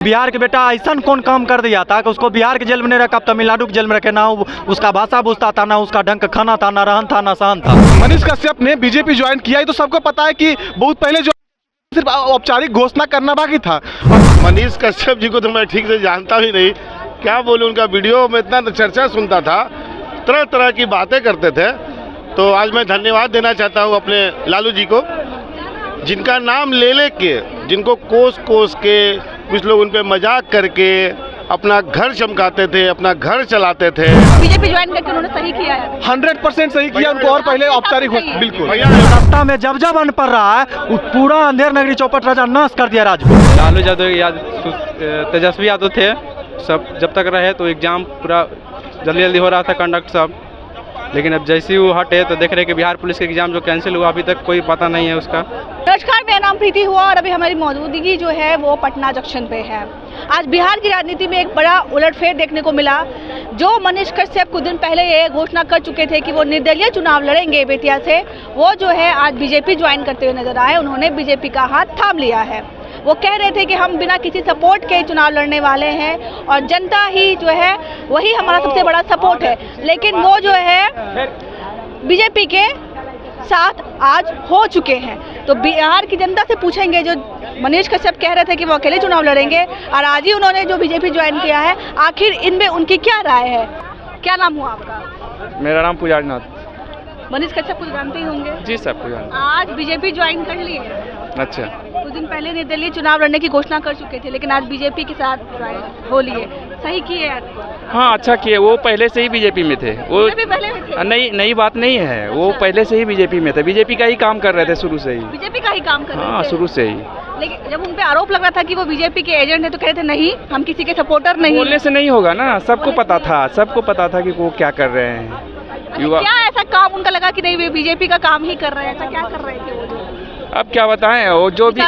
बिहार के बेटा ऐसा कौन काम कर दिया था कि उसको बिहार के जेल में नहीं रखा, तमिलनाडु के जेल में रखे, ना उसका भाषा पूछता था, ना उसका ढंग का खाना था, ना रहन था, ना सहन था। मनीष कश्यप ने बीजेपी ज्वाइन किया है तो सबको पता है कि बहुत पहले जो सिर्फ औपचारिक घोषणा करना बाकी था। मनीष कश्यप जी को तो मैं ठीक से जानता भी नहीं, क्या बोलूं, उनका वीडियो में इतना चर्चा सुनता था, तरह तरह की बातें करते थे। तो आज मैं धन्यवाद देना चाहता हूं अपने लालू जी को, जिनका नाम ले लेके, जिनको कोस कोस के कुछ लोग उन पे मजाक करके अपना घर चमकाते थे, अपना घर चलाते थे। बीजेपी ज्वाइन करके उन्होंने सही किया है, 100% सही किया उनको, और पहले औपचारिक बिल्कुल। रास्ता में जब जब अन पड़ रहा है वो पूरा अंधेर नगरी चौपट राजा नाश कर दिया राज को। लालू यादव तेजस्वी यादव थे, सब जब तक रहे तो एग्जाम पूरा जल्दी जल्दी हो रहा था कंडक्ट सब, लेकिन अब जैसे ही वो हटे तो देख रहे कि बिहार पुलिस के एग्जाम जो कैंसिल हुआ अभी तक कोई पता नहीं है उसका। नमस्कार, मेरा नाम प्रीति हुआ और अभी हमारी मौजूदगी जो है वो पटना जंक्शन पे है। आज बिहार की राजनीति में एक बड़ा उलटफेर देखने को मिला। जो मनीष कश्यप कुछ दिन पहले ये घोषणा कर चुके थे कि वो निर्दलीय चुनाव लड़ेंगे बेतिया से, वो जो है आज बीजेपी ज्वाइन करते हुए नजर आए। उन्होंने बीजेपी का हाथ थाम लिया है। वो कह रहे थे कि हम बिना किसी सपोर्ट के चुनाव लड़ने वाले हैं और जनता ही जो है वही हमारा सबसे बड़ा सपोर्ट है, लेकिन वो जो है बीजेपी के साथ आज हो चुके हैं। तो बिहार की जनता से पूछेंगे, जो मनीष कश्यप कह रहे थे कि वो अकेले चुनाव लड़ेंगे और आज ही उन्होंने जो बीजेपी ज्वाइन किया है, आखिर इनमें उनकी क्या राय है। क्या नाम हुआ आपका? मेरा नाम पुजारी नाथ। मनीष कश्यप को जानते ही होंगे जी, सबको जानते। आज बीजेपी ज्वाइन कर लिए। अच्छा, कुछ दिन पहले निर्दलीय चुनाव लड़ने की घोषणा कर चुके थे, लेकिन आज बीजेपी के साथ ज्वाइन हो लिए। सही किए यार। हाँ अच्छा किए, वो पहले से ही बीजेपी में थे। वो पहले में थे। नई बात नहीं है, वो पहले से ही बीजेपी में थे, बीजेपी का ही काम कर रहे थे शुरू से ही। बीजेपी का ही काम कर रहे थे। हाँ, शुरू से ही। लेकिन जब उन पे आरोप लग रहा था कि वो बीजेपी के एजेंट है तो कह रहे थे नहीं, हम किसी के सपोर्टर नहीं। बोलने से नहीं होगा ना, सबको पता था, सबको पता था कि वो क्या कर रहे हैं। क्या ऐसा काम उनका लगा कि नहीं वे बीजेपी का काम ही कर रहे हैं? ऐसा क्या कर रहे थे वो? अब क्या बताएं, वो जो भी,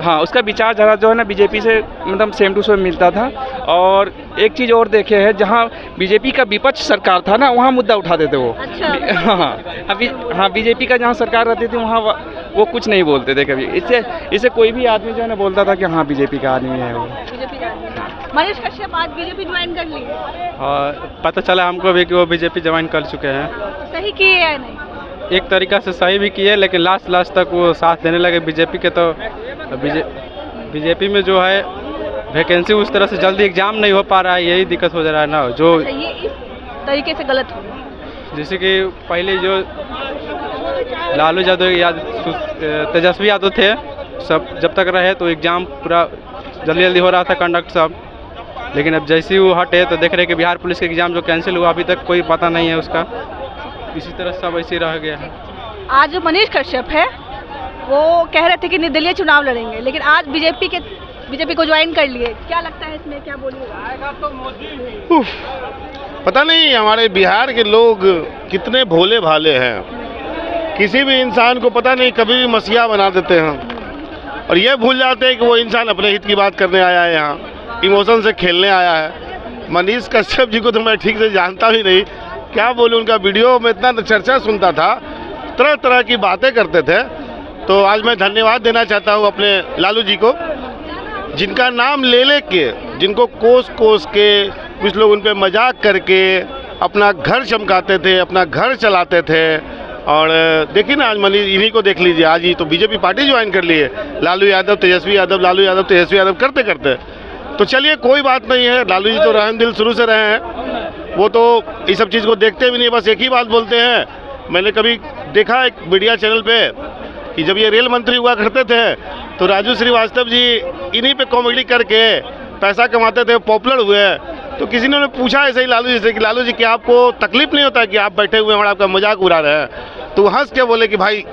हाँ, उसका विचारधारा जो है ना बीजेपी से मतलब सेम टू सेम मिलता था। और एक चीज़ और देखे है, जहाँ बीजेपी का विपक्ष सरकार था ना वहाँ मुद्दा उठाते थे वो। अच्छा। हाँ, बीजेपी का जहाँ सरकार रहती थी वहाँ वो कुछ नहीं बोलते थे कभी। इससे कोई भी आदमी जो है ना बोलता था कि हाँ बीजेपी का आदमी है वो। मनीष कश्यप आज बीजेपी ज्वाइन कर लिए और पता चला हमको भी कि वो बीजेपी ज्वाइन कर चुके हैं। सही किए या नहीं? एक तरीका से सही भी किए, लेकिन लास्ट तक वो साथ देने लगे बीजेपी के। तो बीजेपी में जो है वैकेंसी उस तरह से जल्दी एग्जाम नहीं हो पा रहा है, यही दिक्कत हो जा रहा है ना। जो ये इस तरीके से गलत हो, जैसे कि पहले जो लालू यादव तेजस्वी यादव थे, सब जब तक रहे तो एग्जाम पूरा जल्दी जल्दी हो रहा था कंडक्ट सब, लेकिन अब जैसे ही वो हटे तो देख रहे कि बिहार पुलिस के एग्जाम जो कैंसिल हुआ अभी तक कोई पता नहीं है उसका। इसी तरह सब ऐसे रह गया है। आज जो मनीष कश्यप है वो कह रहे थे कि निर्दलीय चुनाव लड़ेंगे, लेकिन आज बीजेपी को ज्वाइन कर लिए। क्या लगता है इसमें, क्या बोलिएगा? पता नहीं हमारे बिहार के लोग कितने भोले भाले हैं। किसी भी इंसान को पता नहीं कभी भी मसीहा बना देते हैं और ये भूल जाते हैं कि वो इंसान अपने हित की बात करने आया है, यहाँ इमोशन से खेलने आया है। मनीष कश्यप जी को तो मैं ठीक से जानता भी नहीं, क्या बोलूं, उनका वीडियो में इतना चर्चा सुनता था, तरह तरह की बातें करते थे। तो आज मैं धन्यवाद देना चाहता हूं अपने लालू जी को, जिनका नाम ले लेके, जिनको कोस कोस के कुछ लोग उन पे मजाक करके अपना घर चमकाते थे, अपना घर चलाते थे। और देखिए ना, आज मनीष इन्हीं को देख लीजिए, आज ही तो बीजेपी पार्टी ज्वाइन कर ली है। लालू यादव तेजस्वी यादव, लालू यादव तेजस्वी यादव करते करते। तो चलिए कोई बात नहीं है, लालू जी तो रहम दिल शुरू से रहे हैं, वो तो इस सब चीज़ को देखते भी नहीं, बस एक ही बात बोलते हैं। मैंने कभी देखा एक मीडिया चैनल पे कि जब ये रेल मंत्री हुआ करते थे तो राजू श्रीवास्तव जी इन्हीं पे कॉमेडी करके पैसा कमाते थे, पॉपुलर हुए। तो किसी ने पूछा ऐसे ही लालू जी से कि लालू जी क्या आपको तकलीफ नहीं होता है कि आप बैठे हुए हैं और आपका मजाक उड़ा रहे हैं? तो हंस के बोले कि भाई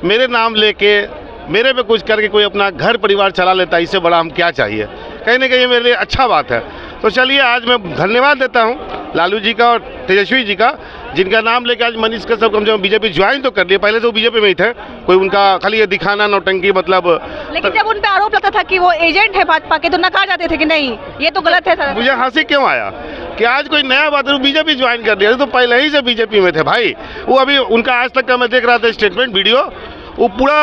मेरे नाम लेके मेरे पे कुछ करके कोई अपना घर परिवार चला लेता है, इससे बड़ा हम क्या चाहिए। कहीं ना कहीं मेरे लिए अच्छा बात है। तो चलिए आज मैं धन्यवाद देता हूं लालू जी का और तेजस्वी जी का, जिनका नाम लेके आज मनीष कश्यप कम से कम बीजेपी ज्वाइन तो कर लिए। पहले से वो बीजेपी में ही थे, कोई उनका खाली ये दिखाना नौटंकी मतलब। लेकिन जब उन पे आरोप लगता था कि वो एजेंट है भाजपा के तो नकार जाते थे कि नहीं ये तो गलत है। मुझे हंसी क्यों आया कि आज कोई नया बात है, बीजेपी ज्वाइन कर लिया, तो पहले ही से बीजेपी में थे भाई। वो अभी उनका आज तक का मैं देख रहा था स्टेटमेंट वीडियो, वो पूरा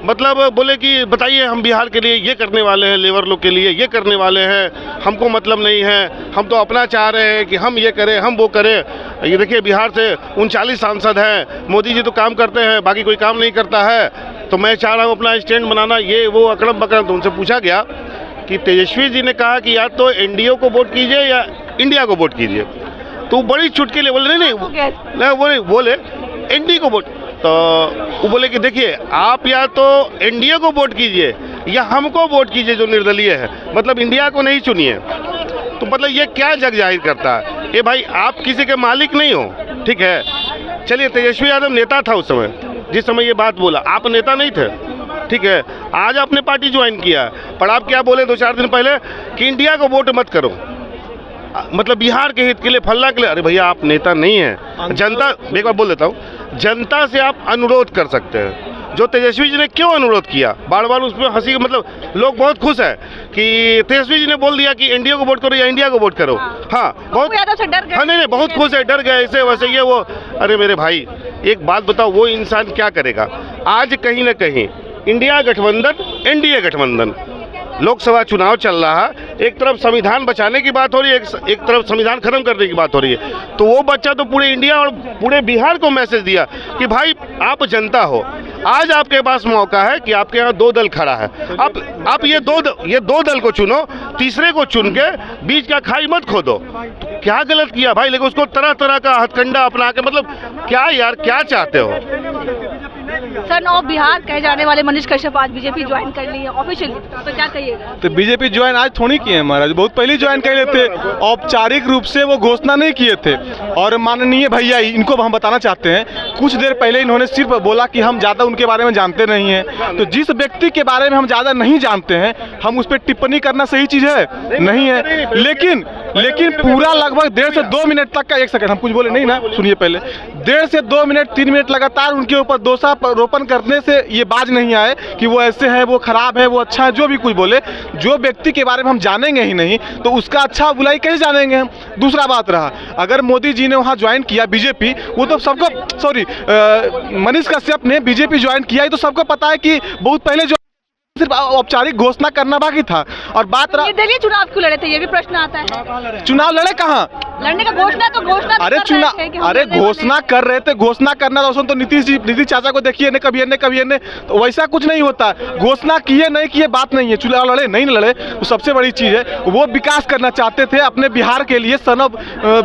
मतलब बोले कि बताइए हम बिहार के लिए ये करने वाले हैं, लेबर लोग के लिए ये करने वाले हैं, हमको मतलब नहीं है, हम तो अपना चाह रहे हैं कि हम ये करें, हम वो करें। ये देखिए बिहार से 39 सांसद हैं, मोदी जी तो काम करते हैं, बाकी कोई काम नहीं करता है, तो मैं चाह रहा हूँ अपना स्टैंड बनाना, ये वो अकड़म बकड़म। तो उनसे पूछा गया कि तेजस्वी जी ने कहा कि या तो एनडीए को वोट कीजिए या इंडिया को वोट कीजिए, तो बड़ी चुटकी ले बोले नहीं वो नहीं बोले एनडीए को वोट। तो वो बोले कि देखिए आप या तो एनडीए को वोट कीजिए या हमको वोट कीजिए जो निर्दलीय है, मतलब इंडिया को नहीं चुनिए। तो मतलब ये क्या जग जाहिर करता है? ये भाई आप किसी के मालिक नहीं हो, ठीक है। चलिए तेजस्वी यादव नेता था उस समय, जिस समय ये बात बोला, आप नेता नहीं थे, ठीक है। आज आपने पार्टी ज्वाइन किया है, पर आप क्या बोले 2-4 दिन पहले कि इंडिया को वोट मत करो, मतलब बिहार के हित के लिए, फल्ला के लिए। अरे भैया आप नेता नहीं हैं। जनता, एक बार बोल देता हूँ, जनता से आप अनुरोध कर सकते हैं। जो तेजस्वी जी ने क्यों अनुरोध किया, बार बार उसमें हंसी, मतलब लोग बहुत खुश है कि तेजस्वी जी ने बोल दिया कि एनडीए को वोट करो या इंडिया को वोट करो। हाँ बहुत डर गए। हाँ नहीं बहुत खुश है, डर गए ऐसे वैसे ये वो। अरे मेरे भाई एक बात बताओ, वो इंसान क्या करेगा? आज कहीं ना कहीं इंडिया गठबंधन, एनडीए गठबंधन, लोकसभा चुनाव चल रहा है, एक तरफ संविधान बचाने की बात हो रही है, एक तरफ संविधान खत्म करने की बात हो रही है। तो वो बच्चा तो पूरे इंडिया और पूरे बिहार को मैसेज दिया कि भाई आप जनता हो, आज आपके पास मौका है कि आपके यहाँ 2 दल खड़ा है, आप ये दो दल को चुनो, तीसरे को चुन के बीच का खाई मत खोदो। तो क्या गलत किया भाई? लेकिन उसको तरह तरह का हथकंडा अपना के, मतलब क्या यार क्या चाहते हो? सर नौ बिहार कहे जाने वाले मनीष कश्यप आज बीजेपी ज्वाइन कर ली है ऑफिशियली, तो क्या कहिएगा? तो बीजेपी ज्वाइन आज थोड़ी किए हैं महाराज, बहुत पहले ज्वाइन कर लेते, औपचारिक रूप से वो घोषणा नहीं किए थे। और माननीय भैया इनको हम बताना चाहते हैं, कुछ देर पहले इन्होंने सिर्फ बोला कि हम ज़्यादा उनके बारे में जानते नहीं हैं। तो जिस व्यक्ति के बारे में हम ज़्यादा नहीं जानते हैं, हम उस पर टिप्पणी करना सही चीज़ है? नहीं है। लेकिन पूरा लगभग 1.5 से 2 मिनट तक का, 1 सेकंड हम कुछ बोले नहीं ना, सुनिए पहले, 1.5 से 2 मिनट 3 मिनट लगातार उनके ऊपर दोषारोपण करने से ये बाज नहीं आए कि वो ऐसे है, वो खराब है, वो अच्छा है, जो भी कुछ बोले। जो व्यक्ति के बारे में हम जानेंगे ही नहीं तो उसका अच्छा बुराई कैसे जानेंगे हम? दूसरा बात रहा, अगर मोदी जी ने वहाँ ज्वाइन किया बीजेपी, वो तो सबको, सॉरी मनीष कश्यप ने बीजेपी ज्वाइन किया, तो सबको पता है कि बहुत पहले जो सिर्फ औपचारिक घोषणा करना बाकी था। और बात रहा, निर्दलीय चुनाव क्यों लड़े थे, ये भी प्रश्न आता है। चुनाव लड़े कहाँ? लड़ने का घोषणा अरे चुनाव, अरे घोषणा कर रहे थे, घोषणा करना तो नीतीश चाचा को देखिए, ने कभी ने, तो वैसा कुछ नहीं होता। घोषणा किए नहीं किए बात नहीं है, चुनाव लड़े नहीं लड़े वो सबसे बड़ी चीज़ है। वो विकास करना चाहते थे अपने बिहार के लिए, सन ऑफ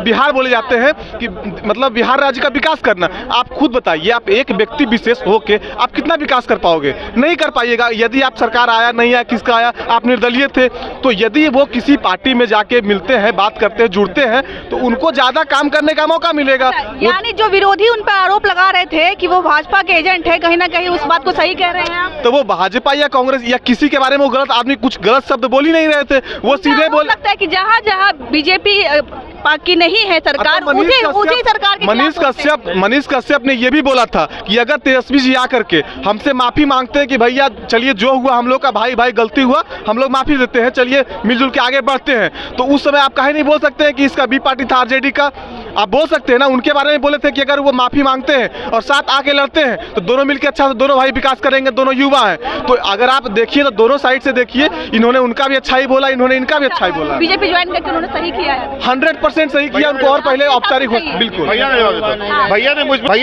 बिहार बोले जाते हैं कि मतलब बिहार राज्य का विकास करना। आप खुद बताइए, आप एक व्यक्ति विशेष होके आप कितना विकास कर पाओगे? नहीं कर पाइएगा। यदि आप सरकार आया नहीं आया, किसका आया, आप निर्दलीय थे, तो यदि वो किसी पार्टी में जाके मिलते हैं, बात करते हैं, जुड़ते हैं, तो उनको ज्यादा काम करने का मौका मिलेगा। यानी जो विरोधी उन पर आरोप लगा रहे थे कि वो भाजपा के एजेंट है, कहीं ना कहीं उस बात को सही कह रहे हैं आप? तो वो भाजपा या कांग्रेस या किसी के बारे में वो गलत आदमी कुछ गलत शब्द बोल ही नहीं रहे थे, वो सीधे बोल लगता है कि जहाँ जहाँ बीजेपी की नहीं है सरकार, उसी सरकार के मनीष कश्यप ने ये भी बोला था कि अगर तेजस्वी जी आकर के हमसे माफी मांगते हैं कि भैया चलिए जो हुआ हम लोग का, भाई गलती हुआ, हम लोग माफी देते हैं, चलिए मिलजुल के आगे बढ़ते हैं, तो उस समय आप कहीं नहीं बोल सकते हैं कि इसका बी पार्टी था आरजेडी का। आप बोल सकते हैं ना, उनके बारे में बोले थे कि अगर वो माफी मांगते हैं और साथ आके लड़ते हैं तो दोनों मिलकर अच्छा से दोनों भाई विकास करेंगे, दोनों युवा हैं। तो अगर आप देखिए तो दोनों साइड से देखिए, इन्होंने उनका भी अच्छा ही बोला, इन्होंने इनका भी अच्छा ही बोला। बीजेपी ज्वाइन करके उन्होंने सही किया है, 100% सही किया उनको, और पहले औपचारिक बिल्कुल। भैया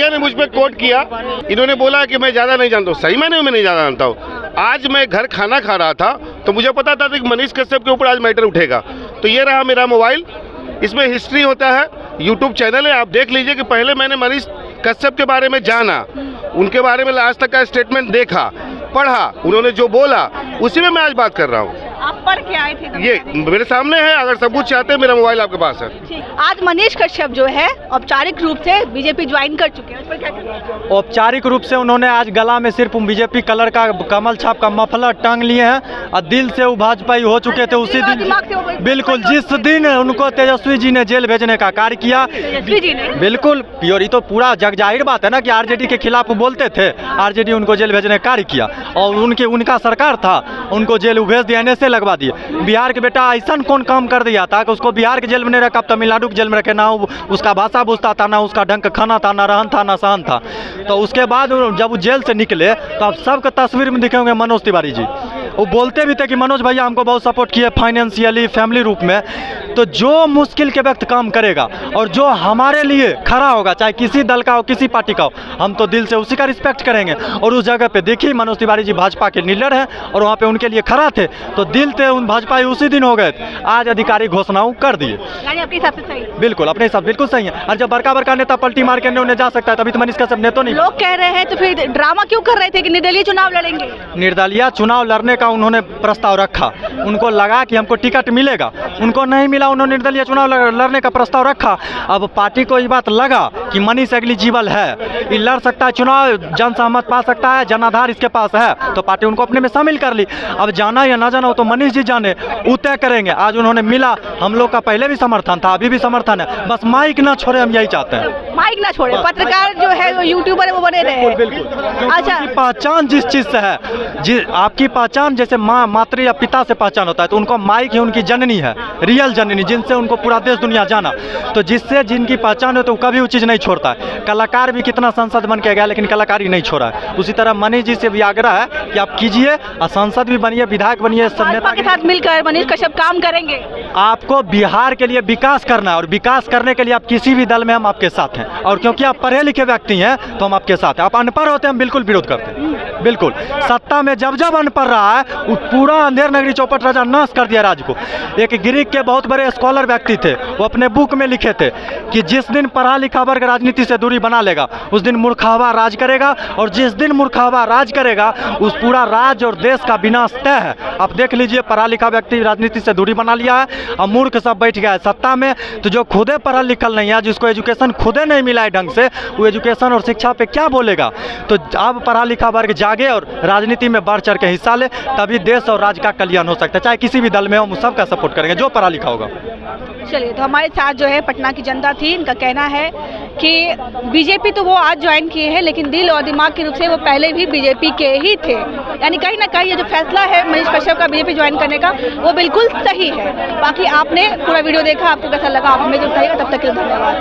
ने मुझ पर कोट किया, इन्होंने बोला कि मैं ज्यादा नहीं जानता हूँ, सही मैंने मैं नहीं ज्यादा जानता हूँ। आज मैं घर खाना खा रहा था तो मुझे पता था कि मनीष कश्यप के ऊपर आज मैटर उठेगा, तो ये रहा मेरा मोबाइल, इसमें हिस्ट्री होता है, यूट्यूब चैनल है, आप देख लीजिए कि पहले मैंने मनीष कश्यप के बारे में जाना, उनके बारे में आज तक का स्टेटमेंट देखा, पढ़ा, उन्होंने जो बोला उसी में मैं आज बात कर रहा हूँ। आप पढ़ के आए थे? ये मेरे सामने है, अगर सबूत चाहते हैं मेरा मोबाइल आपके पास है। आज मनीष कश्यप जो है औपचारिक रूप से बीजेपी ज्वाइन कर चुके हैं, उस पर क्या कहेंगे? औपचारिक रूप से उन्होंने आज गला में सिर्फ बीजेपी कलर का कमल छाप का मफलर टांग लिए हैं और दिल से वो भाजपाई हो चुके थे उसी दिन। बिल्कुल, जिस दिन उनको तेजस्वी जी ने जेल भेजने का कार्य किया, बिल्कुल प्योर, ये तो पूरा जग जाहिर बात है ना कि आरजेडी के खिलाफ बोलते थे, आरजेडी उनको जेल भेजने का कार्य किया और उनका सरकार था, उनको जेल भेज दिया। से लगवा दिए। बिहार के बेटा ऐसा कौन काम कर दिया था कि उसको बिहार के जेल में नहीं रखा, तमिलनाडु के जेल में रखे, ना उसका भाषा बुझता था, ना उसका ढंग का खाना था, ना रहन था, ना सहन था। तो उसके बाद जब वो जेल से निकले तो आप सबके तस्वीर में दिखे होंगे मनोज तिवारी जी। वो बोलते भी थे कि मनोज भैया हमको बहुत सपोर्ट किए फाइनेंशियली, फैमिली रूप में। तो जो मुश्किल के वक्त काम करेगा और जो हमारे लिए खड़ा होगा, चाहे किसी दल का हो, किसी पार्टी का हो, हम तो दिल से उसी का रिस्पेक्ट करेंगे। और उस जगह पे देखिए मनोज तिवारी जी भाजपा के लीडर हैं और वहाँ पे उनके लिए खड़ा थे, तो दिल थे उन भाजपा उसी दिन हो गए थे। आज अधिकारी घोषणाओं कर दिए। यानी आपके हिसाब से सही? बिल्कुल, अपने हिसाब बिल्कुल सही है। और जब बड़का नेता पलटी मार के उन्हें जा सकता है, तभी तो मनीष कश्यप नेता नहीं। लोग कह रहे हैं तो फिर ड्रामा क्यों कर रहे थे कि निर्दलीय चुनाव लड़ेंगे? निर्दलीय चुनाव लड़ने का उन्होंने प्रस्ताव रखा, उनको लगा कि हमको टिकट मिलेगा, उनको नहीं मिला, उन्होंने निर्दलीय चुनाव लड़ने का प्रस्ताव रखा। अब पार्टी को ये बात लगा कि मनीष एलिजिबल है, ये लड़ सकता है चुनाव, जनसहमत पा सकता है, जनाधार इसके पास है, तो पार्टी उनको अपने में शामिल कर ली। अब जाना या ना जाना वो तो मनीष जी जाने, वो तय करेंगे। आज उन्होंने मिला, हम लोग का पहले भी समर्थन था, अभी भी समर्थन है, बस माइक ना छोड़े, हम यही चाहते हैं। माइक ना छोड़े, पत्रकार जो है वो यूट्यूबर है वो बने रहे। बिल्कुल। अच्छा, आपकी पहचान जिस चीज से है, आपकी पहचान जैसे माँ, मातृ या पिता से पहचान होता है, तो उनको माइक ही उनकी जननी है, रियल जननी, जिनसे उनको पूरा देश दुनिया जाना। तो जिससे जिनकी पहचान हो तो कभी वो चीज़ नहीं छोड़ता है। कलाकार भी कितना संसद बन के गया, लेकिन कलाकारी नहीं छोड़ा है। उसी तरह मनीष जी से भी आग्रह है कि आप कीजिए और सांसद भी बनिए, विधायक बनिए, सब नेता के साथ मिलकर मनीष कश्यप काम करेंगे। आपको बिहार के लिए विकास करना है और विकास करने के लिए आप किसी भी दल में हम आपके साथ हैं। और क्योंकि आप पढ़े लिखे व्यक्ति हैं तो हम आपके साथ हैं। आप अनपढ़ होते हैं, हम बिल्कुल विरोध करते हैं। बिल्कुल, सत्ता में जब अनपढ़ रहा है, वो पूरा अंधेर नगरी चौपट राजा नाश कर दिया राज्य को। एक ग्रीक के बहुत बड़े स्कॉलर व्यक्ति थे, वो अपने बुक में लिखे थे कि जिस दिन पढ़ा लिखा वर्ग राजनीति से दूरी बना लेगा, उस दिन मूर्खावा राज करेगा, और जिस दिन मूर्खावा राज करेगा, उस पूरा राज्य और देश का विनाश तय है। आप देख लीजिए, पढ़ा लिखा व्यक्ति राजनीति से दूरी बना लिया है और मूर्ख सब बैठ गया है सत्ता में। तो जो खुदे पढ़ा लिखल नहीं है, जिसको एजुकेशन खुदे नहीं मिला है ढंग से, वो एजुकेशन और शिक्षा पे क्या बोलेगा। तो अब पढ़ा लिखा वर्ग जागे और राजनीति में बढ़ चढ़ के हिस्सा ले, तभी देश और राज्य का कल्याण हो सकता है। चाहे किसी भी दल में हो, हम सबका सपोर्ट करेंगे जो पढ़ा लिखा होगा। चलिए, तो हमारे साथ जो है पटना की जनता थी। इनका कहना है कि बीजेपी तो वो आज ज्वाइन किए हैं, लेकिन दिल और दिमाग के रूप से वो पहले भी बीजेपी के ही थे। यानी कहीं ना कहीं ये जो फैसला है मनीष कश्यप का बीजेपी ज्वाइन करने का, वो बिल्कुल सही है। बाकी आपने पूरा वीडियो देखा, आपको कैसा लगा आप हमें जो बताइएगा। तब तक के लिए धन्यवाद।